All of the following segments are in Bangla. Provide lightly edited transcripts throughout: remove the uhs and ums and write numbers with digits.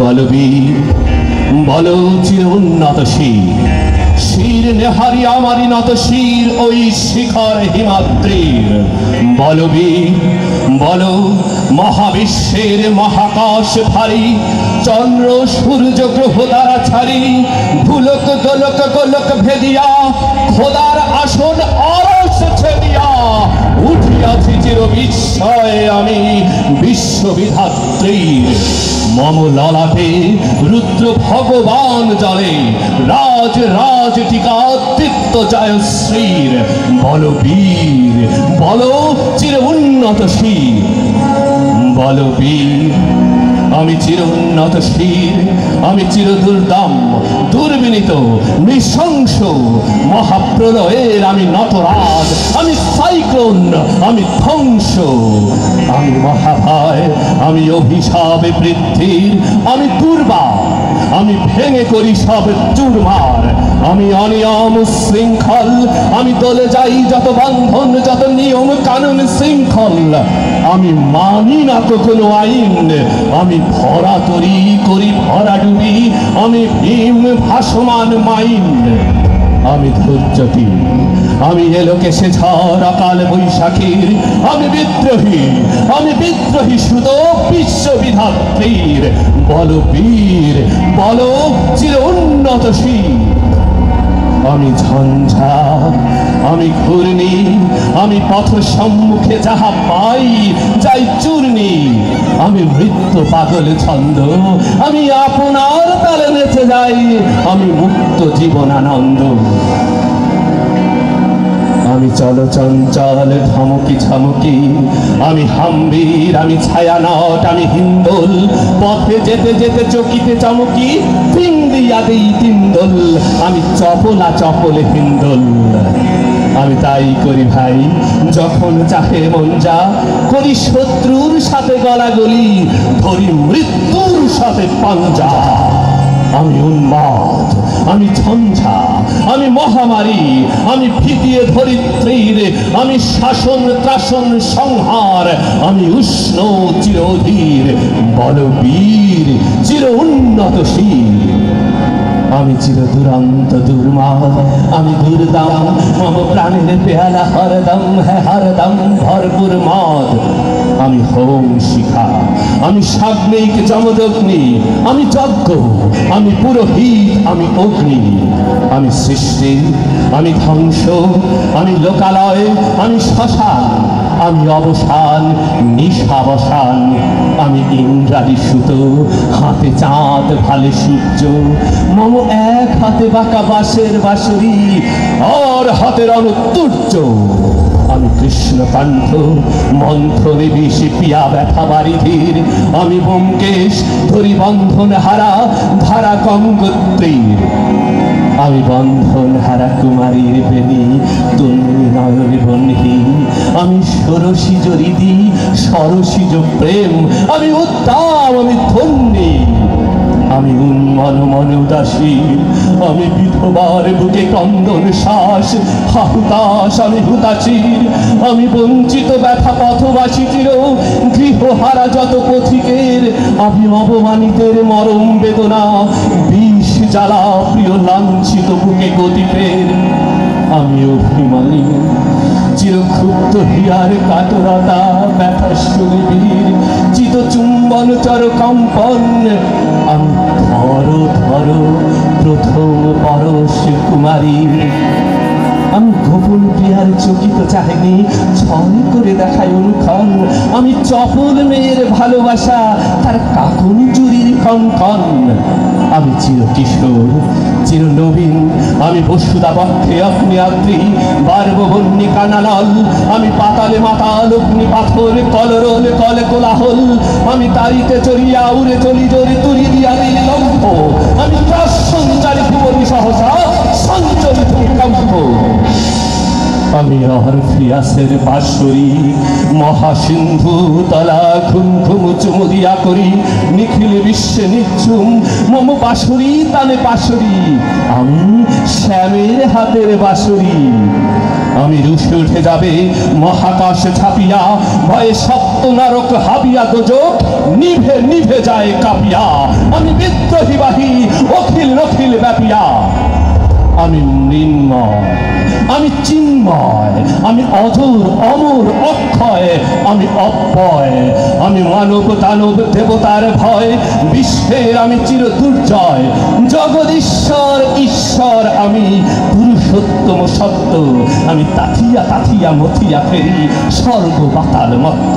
বলবীর বলো চির উন্নত শির নেহারি আমারি নত শির ওই শিখর হিমাদ্রির। বলবীর বলো মহাবিশ্বের মহাকাশ ভারী চন্দ্র সূর্য গ্রহ দ্বারা ছাড়ি ভুলক গোলক গোলক ভেদিয়া খোদার আসন আরশ ছেদিয়া উঠিয়াছি চির বিস্ময়ে আমি বিশ্ববিধাত্রীর। মম ললাটে রুদ্র ভগবান জলে রাজ রাজ টিকাদিত্য জয়শ্রীর। বলো বীর বলো চির উন্নত শির। বলো বীর আমি চির উন্নত শির, আমি চির দুর্দম দুর্বিনীত নৃশংস মহাপ্রলয়ের আমি নটরাজ, আমি সাইক্লোন, আমি ধ্বংস, আমি মহাভয়, আমি অভিশাপে বৃদ্ধির, আমি দুর্বা, আমি ভেঙে করি সব চুরমার, আমি অনিয়ম শৃঙ্খল, আমি দলে যাই যত বন্ধন যত নিয়ম কানুন শৃঙ্খল, আমি মানি না তো কোনো আইন, আমি ভরা তরি করি ভরা ডুবি, আমি ভীম ভাসমান মাইন, আমি ধৈর্যটি, আমি এলোকে সে ঝড় অকাল বৈশাখীর, আমি বিদ্রোহী শুধু বিশ্ববিধাত্রীর। বলো বীর বলো চির উন্নত শির। আমি ঝঞ্ঝা, আমি ঘূর্ণি, আমি পথ সম্মুখে যাহা পাই যাই চূর্ণি, আমি মৃত্যু পাগল ছন্দ, আমি আপনার তালে নেচে যাই, আমি মুক্ত জীবনানন্দ। আমি চল চঞ্চল ধমকি ছমকি, আমি হাম্বির, আমি ছায়ানট, আমি হিন্দোল, পথে যেতে যেতে চকিতে চমকি তিন দিয়া দিই তিনদোল, আমি চপলা চপলে হিন্দোল। আমি তাই করি ভাই যখন চাহে মন যা, করি শত্রুর সাথে গলাগলি, ধরি মৃত্যুর সাথে পাঞ্জা। আমি উন্মাদ, আমি ঝঞ্ঝা, আমি মহামারী, আমি ভিতিয়ে ধরিত্রীর, আমি শাসন ত্রাসন সংহার, আমি উষ্ণ চিরধীর। বল বীর চির উন্নত শির। আমি চির দুরন্ত দুর্মাদ, আমি দুর্দাম, মম প্রাণের পেয়ালা হরদম, হ্যাঁ হরদম ভরপুর মদ। আমি হোম শিখা, আমি সাগ্নিক যমদগ্নি, আমি যজ্ঞ, আমি পুরোহিত, আমি অগ্নি, আমি সৃষ্টি, আমি ধ্বংস, আমি লোকালয়, আমি শ্মশান, আমি অবসান নিশাবসান, আমি ইন্দ্রাদি সুত, হাতে চাঁদ ভালে সূর্য, মম এক হাতে বাঁকা বাঁশের বাঁশরি, আর হাতের অনুত্তুর্য। আমি কৃষ্ণকান্ত, মন্থনে বিষে পিয়া ব্যথা বারিধির, আমি ব্যোমকেশ, ধরি বন্ধন হারা ধারা গঙ্গোত্রীর। আমি বন্ধন হারা কুমারীর বেণী, তন্বী নয়ন বহ্নি, আমি ষোড়শী জরিদি সরসিজ প্রেম, আমি উত্তাম, আমি ধন্যী, আমি উন্মন মন উদাসী, আমি বিধবার বুকে ক্রন্দন শ্বাস, হাহুতাশ আমি হুতাশীর, আমি বঞ্চিত ব্যথা পথবাসী চির গৃহহারা যত পথিকের, আমি অবমানিতের মরম বেদনা বিষ জ্বালা প্রিয় লাঞ্ছিত বুকে গতিপের। আমি অভিমানী চিরক্ষুব্ধ হিয়ার কাতরতা ব্যথা সুনিবিড় চিত চুম্বন চর কম্পন। আমি ধর ধর প্রথম পরশ কুমারী, আমি গোপন প্রিয়ার চকিত চাহিনি ছয় করে দেখায় অনুক্ষণ। আমি চপল মেয়ের ভালোবাসা তার কাকুন চুরির কঙ্কন। আমি চির কিশোর চির নবীন, আমি বসুদা বক্ষে অগ্নিয়াত্রী বার্ববন্যী কানালাল, আমি পাতালে মাতাল অগ্নি পাথর কলরল কলে কোলাহল। আমি তারিতে চড়িয়া উড়ে চলি জোরে তুলি দিয়া দিল লম্ফ, আমি সঞ্চারী ভুবনী সহসা সঞ্চরিত কম্প। আমি অরফিয়াসের বাঁশরি মহাসিন্ধু তলা ঘুম ঘুম চুমুদিয়া করি নিখিল বিশ্বে নিঝুম মম বাঁশরি তালে বাঁশরি, আমি শ্যামের হাতের বাঁশরি। আমি রুশে উঠে যাবে মহাকাশ ছাপিয়া, ভয়ে সপ্ত নরক হাবিয়া দোজক নিভে নিভে যায় কাঁপিয়া। আমি বিদ্রোহী বাহী অখিল নখিল ব্যাপিয়া। আমি মৃন্ময়, আমি চিন্ময়, আমি অজর অমর অক্ষয়, আমি অব্যয়। আমি মানব দানব দেবতার ভয়, বিশ্বের আমি চির দুর্জয়। জগদীশ্বর ঈশ্বর আমি, পুরুষোত্তম সত্য। আমি তাথিয়া তাথিয়া মথিয়া ফেরি, স্বর্গ পাতাল মত্ত।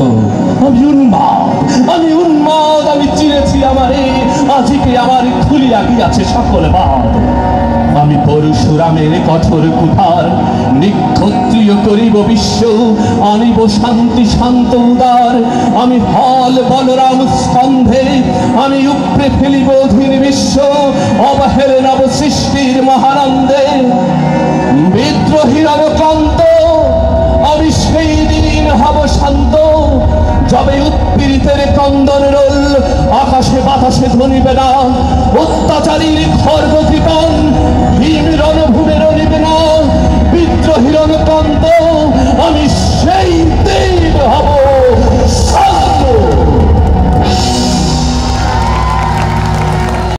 আমি উন্মাদ, আমি উন্মাদ, আমি চিনেছি আমারে, আজকে আমার খুলিয়া গিয়াছে সকল বাদ। আমি পরশুরামের কঠোর কুঠার, নিক্ষত্রিয় করিব বিশ্ব, আনিব শান্তি শান্ত উদার। আমি হল বলরাম স্কন্ধে, আমি উপড়ে ফেলিব অধীন বিশ্ব, অবহেলনব সৃষ্টির মহানন্দে। বিদ্রোহী রবকান্ত, আমি সেই দিন হব শান্ত, যবে উৎপীড়িতের কন্দন রোল আকাশে বাতাসে ধ্বনিবে না। অত্যাচারীর খর্গ কৃপণ ভীম রণভূমে রণিবে না। বিদ্রোহী রণকান্ত, আমি সেই দিন হব